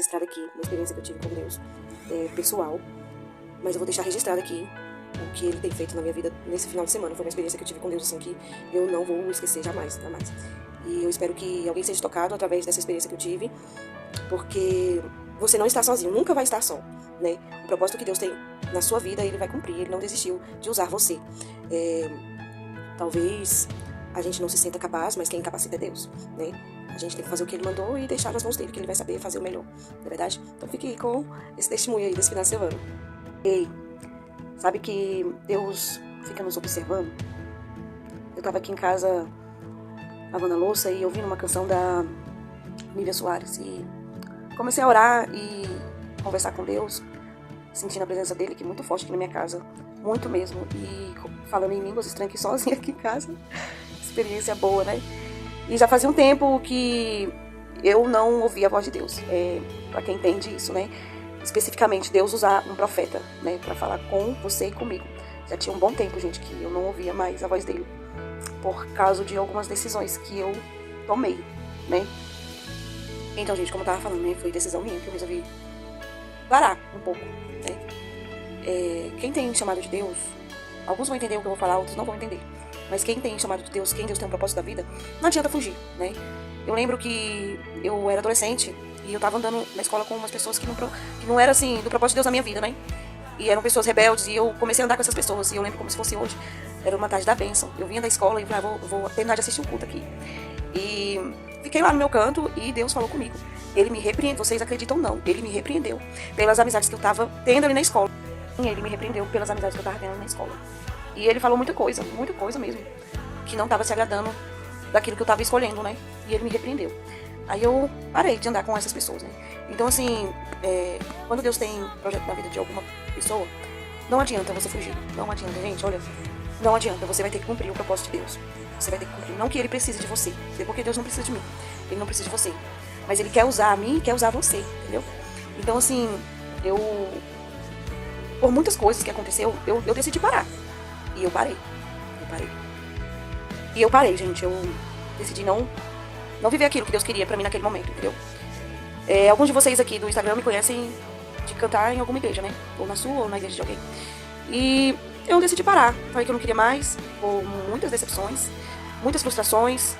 registrada aqui, uma experiência que eu tive com Deus, pessoal. Mas eu vou deixar registrado aqui o que ele tem feito na minha vida nesse final de semana. Foi uma experiência que eu tive com Deus, assim, que eu não vou esquecer jamais, jamais. E eu espero que alguém seja tocado através dessa experiência que eu tive, porque você não está sozinho, nunca vai estar só, né? O propósito que Deus tem na sua vida, ele vai cumprir, ele não desistiu de usar você. Talvez a gente não se sinta capaz, mas quem capacita é Deus, né? A gente tem que fazer o que ele mandou e deixar nas mãos dele, que ele vai saber fazer o melhor, não é verdade? Então fique com esse testemunho aí desse final de semana. Ei, sabe que Deus fica nos observando? Eu tava aqui em casa lavando a louça e ouvindo uma canção da Nívia Soares e comecei a orar e conversar com Deus, sentindo a presença dele, que é muito forte aqui na minha casa, muito mesmo, e falando em línguas estranhas aqui sozinha aqui em casa. Experiência boa, né? E já fazia um tempo que eu não ouvia a voz de Deus. Pra quem entende isso, né? Especificamente, Deus usar um profeta, né? Pra falar com você e comigo. Já tinha um bom tempo, gente, que eu não ouvia mais a voz dele. Por causa de algumas decisões que eu tomei, né? Então, gente, como eu tava falando, né? Foi decisão minha que eu resolvi parar um pouco, né? Quem tem chamado de Deus, alguns vão entender o que eu vou falar, outros não vão entender. Mas quem tem chamado de Deus, quem Deus tem um propósito da vida, não adianta fugir, né? Eu lembro que eu era adolescente e eu tava andando na escola com umas pessoas que não era assim, do propósito de Deus na minha vida, né? E eram pessoas rebeldes e eu comecei a andar com essas pessoas. E eu lembro como se fosse hoje. Era uma tarde da bênção. Eu vinha da escola e falei, vou terminar de assistir um culto aqui. E fiquei lá no meu canto e Deus falou comigo. Ele me repreendeu, vocês acreditam ou não, ele me repreendeu pelas amizades que eu tava tendo ali na escola. E ele me repreendeu pelas amizades que eu tava tendo ali na escola. E ele falou muita coisa mesmo, que não estava se agradando daquilo que eu estava escolhendo, né? E ele me repreendeu. Aí eu parei de andar com essas pessoas, né? Então, assim, quando Deus tem projeto na vida de alguma pessoa, não adianta você fugir. Não adianta, gente, olha, não adianta. Você vai ter que cumprir o propósito de Deus. Você vai ter que cumprir. Não que ele precise de você, porque Deus não precisa de mim. Ele não precisa de você. Mas ele quer usar a mim e quer usar você, entendeu? Então, assim, por muitas coisas que aconteceu, eu decidi parar. E eu parei. E eu parei, gente. Eu decidi não viver aquilo que Deus queria pra mim naquele momento, entendeu? Alguns de vocês aqui do Instagram me conhecem de cantar em alguma igreja, né? Ou na sua, ou na igreja de alguém. E eu decidi parar. Falei que eu não queria mais, por muitas decepções, muitas frustrações,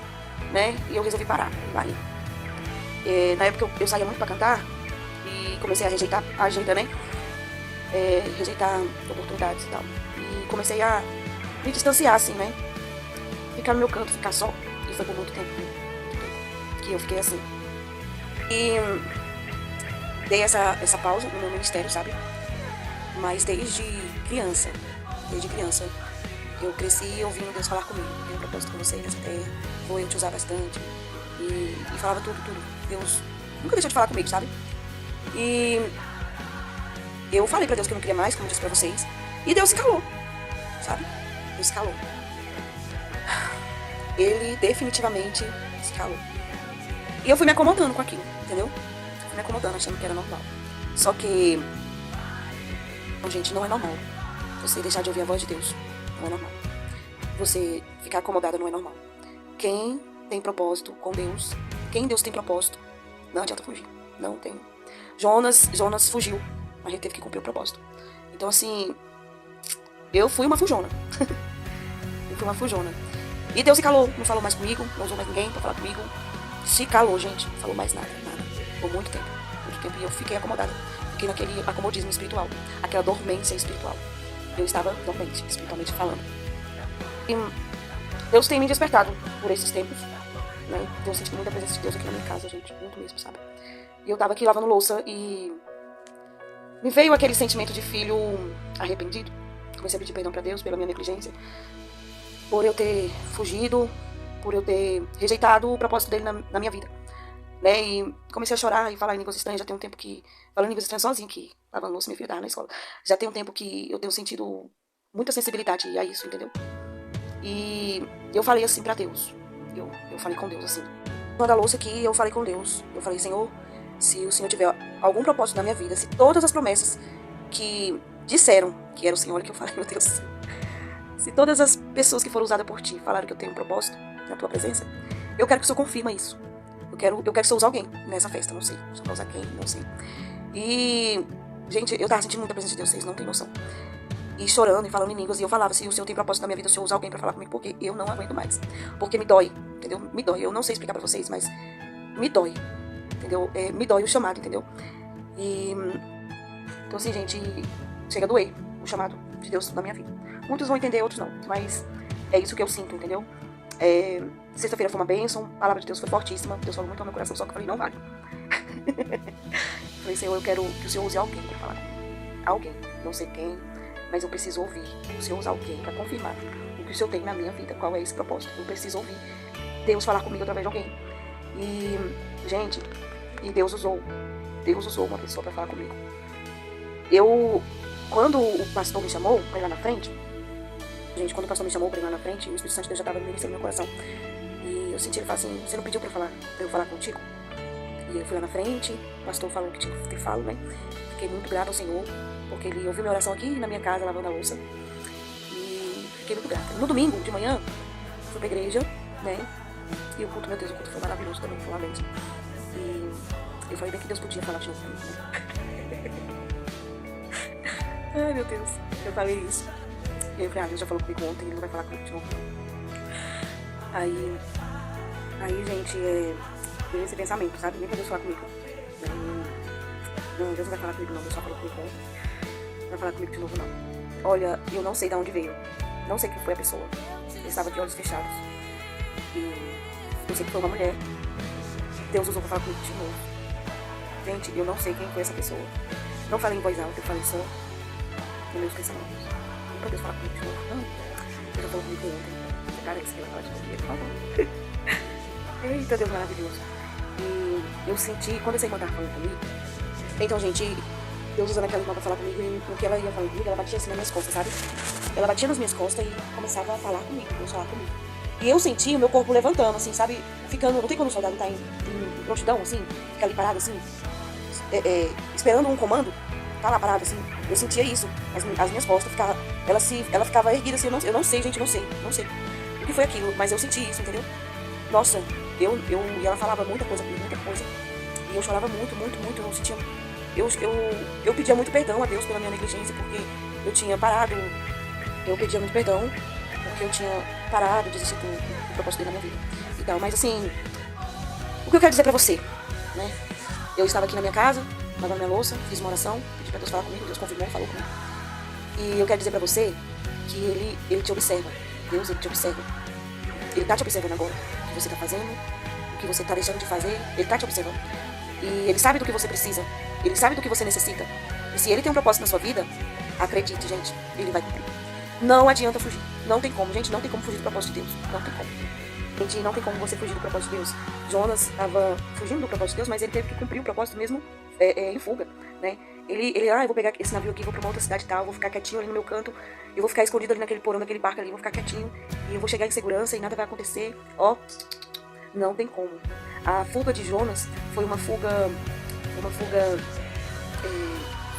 né? E eu resolvi parar. Parei. Na época eu saía muito pra cantar e comecei a rejeitar a agenda, né? Rejeitar oportunidades e tal. E comecei a me distanciar, assim, né? Ficar no meu canto, ficar só. E foi por muito tempo que eu fiquei assim. E dei essa pausa no meu ministério, sabe? Mas desde criança, eu cresci ouvindo Deus falar comigo. Tenho um propósito com você nessa terra, vou eu te usar bastante. E falava tudo. Deus nunca deixou de falar comigo, sabe? E eu falei pra Deus que eu não queria mais, como eu disse pra vocês. E Deus se calou, sabe? Deus se calou. Ele definitivamente se calou. E eu fui me acomodando com aquilo, entendeu? Fui me acomodando, achando que era normal. Só que, gente, não é normal. Você deixar de ouvir a voz de Deus, não é normal. Você ficar acomodada não é normal. Quem tem propósito com Deus, quem Deus tem propósito, não adianta fugir. Não tem. Jonas fugiu, mas ele teve que cumprir o propósito. Então, assim, eu fui uma fujona. E Deus se calou, não falou mais comigo, não usou mais ninguém pra falar comigo. Se calou, gente, não falou mais nada. Por muito tempo. E eu fiquei acomodada. Fiquei naquele acomodismo espiritual, aquela dormência espiritual. Eu estava dormente, espiritualmente falando. E Deus tem me despertado por esses tempos, né? Eu senti muita presença de Deus aqui na minha casa, gente, muito mesmo, sabe? E eu tava aqui lavando louça e me veio aquele sentimento de filho arrependido. Comecei a pedir perdão pra Deus pela minha negligência, por eu ter fugido, por eu ter rejeitado o propósito dele na minha vida, né? E comecei a chorar e falar em línguas estranhas. Já tem um tempo que, falando em línguas estranhas sozinha, que lavando louça, minha filha tava na escola. Já tem um tempo que eu tenho sentido muita sensibilidade a isso, entendeu? E eu falei assim pra Deus. Eu falei com Deus assim. Quando a louça aqui, eu falei com Deus. Eu falei, Senhor, se o Senhor tiver algum propósito na minha vida, se todas as promessas que disseram que era o Senhor, que eu falei, meu Deus, se todas as pessoas que foram usadas por ti falaram que eu tenho um propósito na tua presença, eu quero que o Senhor confirma isso. Eu quero só usar alguém nessa festa, não sei. Só pra usar quem, não sei. E, gente, eu tava sentindo muita presença de Deus, vocês não tem noção. E chorando e falando em línguas. E eu falava, se o Senhor tem propósito na minha vida, o Senhor usa alguém pra falar comigo, porque eu não aguento mais. Porque me dói, entendeu? Me dói. Eu não sei explicar pra vocês, mas me dói, entendeu? Me dói o chamado, entendeu? E, então assim, gente, chega a doer o chamado de Deus na minha vida. Muitos vão entender, outros não. Mas é isso que eu sinto, entendeu? Sexta-feira foi uma bênção, a palavra de Deus foi fortíssima. Deus falou muito ao meu coração, só que eu falei, não vale. Falei, Senhor, eu quero que o Senhor use alguém pra falar comigo. Alguém, não sei quem, mas eu preciso ouvir. O Senhor usa alguém pra confirmar o que o Senhor tem na minha vida, qual é esse propósito. Eu preciso ouvir Deus falar comigo através de alguém. E, gente, Deus usou uma pessoa pra falar comigo. Quando o pastor me chamou pra ir lá na frente, gente, quando o pastor me chamou pra ir lá na frente, o Espírito Santo de Deus já estava ministrando no meu coração. E eu senti ele falar assim, você não pediu pra eu falar contigo? E eu fui lá na frente, o pastor falou que tinha que ter falo, né? Fiquei muito grata ao Senhor, porque ele ouviu minha oração aqui na minha casa, lavando a louça. E fiquei muito grata. No domingo, de manhã, fui pra igreja, né? E o culto, meu Deus, o culto foi maravilhoso também, foi uma bênção. E eu falei bem que Deus podia falar de novo comigo. Ai, meu Deus, eu falei isso. E eu falei, Deus já falou comigo ontem, ele não vai falar comigo de novo. Aí, gente, veio esse pensamento, sabe? Nem pra Deus falar comigo. Não, Deus não vai falar comigo não, Deus só falou comigo ontem. Não vai falar comigo de novo não. Olha, eu não sei de onde veio. Não sei quem foi a pessoa. Eu estava de olhos fechados. E eu sei que foi uma mulher. Deus usou pra falar comigo de novo. Gente, eu não sei quem foi essa pessoa. Não falei em voz alta, eu falei só nos meus pensamentos. Não pra Deus falar comigo de novo, não. Deus já falou comigo ontem. Parece que ela fala de novo, ele falou. Eita, Deus maravilhoso. E eu senti, quando essa irmã tava falando comigo, então, gente, Deus usando aquela irmã pra falar comigo, e porque ela ia falando comigo, ela batia assim nas minhas costas, sabe? Ela batia nas minhas costas e começava a falar comigo, Deus falar comigo. E eu senti o meu corpo levantando, assim, sabe? Ficando, não tem quando o soldado tá em prontidão, assim, fica ali parado, assim, esperando um comando, tá lá parado, assim. Eu sentia isso, as minhas costas ficavam, ela ficava erguida, assim, eu não sei, gente, não sei o que foi aquilo, mas eu senti isso, entendeu? Nossa, e ela falava muita coisa comigo, muita coisa. E eu chorava muito, eu não sentia. Eu pedia muito perdão a Deus pela minha negligência, porque eu tinha parado. Eu pedia muito perdão, porque eu tinha parado, desistido do propósito dele na minha vida. E tal, mas assim, o que eu quero dizer pra você, né? Eu estava aqui na minha casa, lavando minha louça, fiz uma oração, pedi pra Deus falar comigo, Deus confirmou, falou comigo. E eu quero dizer pra você que ele te observa. Deus, ele te observa. Ele tá te observando agora. O que você tá fazendo, o que você tá deixando de fazer, ele tá te observando. E ele sabe do que você precisa. Ele sabe do que você necessita. E se ele tem um propósito na sua vida, acredite, gente, ele vai cumprir. Não adianta fugir. Não tem como, gente, não tem como fugir do propósito de Deus. Não tem como. Gente, não tem como você fugir do propósito de Deus. Jonas estava fugindo do propósito de Deus, mas ele teve que cumprir o propósito mesmo em fuga, né? Eu vou pegar esse navio aqui, vou pra uma outra cidade e tal, vou ficar quietinho ali no meu canto, eu vou ficar escondido ali naquele porão daquele barco ali, vou ficar quietinho, e eu vou chegar em segurança e nada vai acontecer. Não tem como. A fuga de Jonas foi uma fuga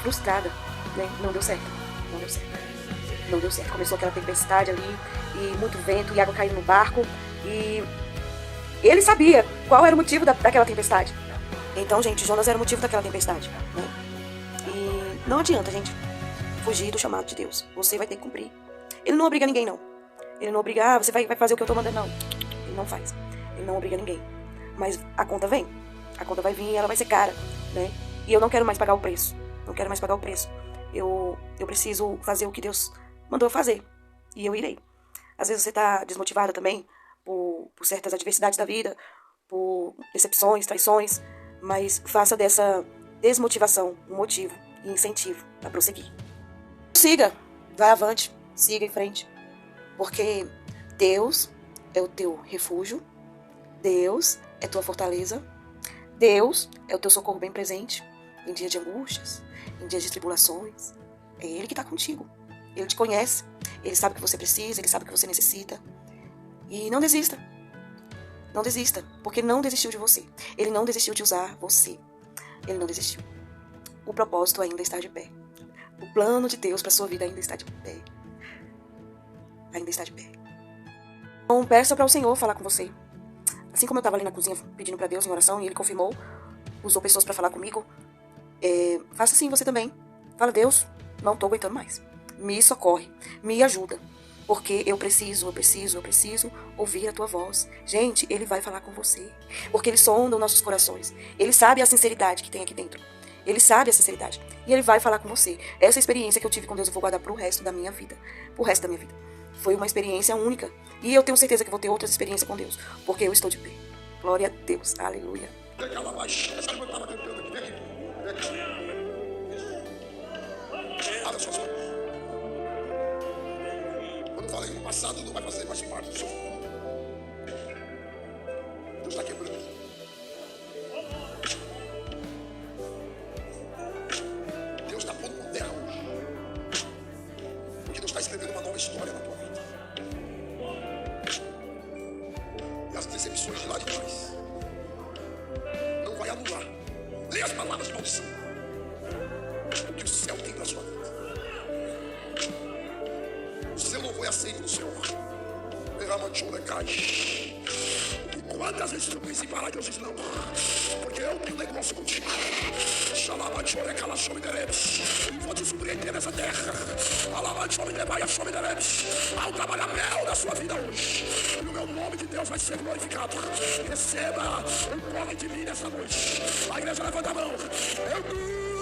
frustrada, né? Não deu certo. Começou aquela tempestade ali, e muito vento, e água caindo no barco, e ele sabia qual era o motivo daquela tempestade. Então, gente, Jonas era o motivo daquela tempestade, né? E não adianta, gente, fugir do chamado de Deus. Você vai ter que cumprir. Ele não obriga ninguém, não. Ele não obriga, você vai fazer o que eu tô mandando, não. Ele não faz. Ele não obriga ninguém. Mas a conta vem. A conta vai vir e ela vai ser cara, né? E eu não quero mais pagar o preço. Não quero mais pagar o preço. Eu preciso fazer o que Deus mandou eu fazer. E eu irei. Às vezes você tá desmotivada também por certas adversidades da vida, por decepções, traições, mas faça dessa desmotivação um motivo e incentivo a prosseguir. Siga, vai avante, siga em frente, porque Deus é o teu refúgio, Deus é tua fortaleza, Deus é o teu socorro bem presente em dias de angústias, em dias de tribulações. É Ele que está contigo. Ele te conhece, Ele sabe o que você precisa, Ele sabe o que você necessita. E não desista. Não desista, porque Ele não desistiu de você. Ele não desistiu de usar você. Ele não desistiu. O propósito ainda está de pé. O plano de Deus para sua vida ainda está de pé. Ainda está de pé. Então, peça para o Senhor falar com você. Assim como eu estava ali na cozinha pedindo para Deus em oração e Ele confirmou, usou pessoas para falar comigo, faça assim você também. Fala, Deus, não estou aguentando mais. Me socorre, me ajuda. Porque eu preciso ouvir a tua voz. Gente, Ele vai falar com você. Porque Ele sonda os nossos corações. Ele sabe a sinceridade que tem aqui dentro. Ele sabe a sinceridade. E Ele vai falar com você. Essa experiência que eu tive com Deus eu vou guardar pro resto da minha vida. Pro resto da minha vida. Foi uma experiência única. E eu tenho certeza que vou ter outras experiências com Deus. Porque eu estou de pé. Glória a Deus. Aleluia. Olha só. Quando falei no passado, não vai fazer mais parte do seu futuro. Deus está quebrando. Deus está pondo por terra hoje. Porque Deus está escrevendo uma nova história na tua vida. E as decepções de lá de trás não vai anular. Leia as palavras de maldição. O que o céu tem para a sua vida. O seu louvor é aceito no Senhor. E quantas vezes tu pensa em parar, Deus diz não. Porque eu tenho um negócio contigo. Vou te surpreender nessa terra. Ao trabalhar da sua vida hoje. E o meu nome de Deus vai ser glorificado. Receba um toque de mim nessa noite. A igreja levanta a mão. Eu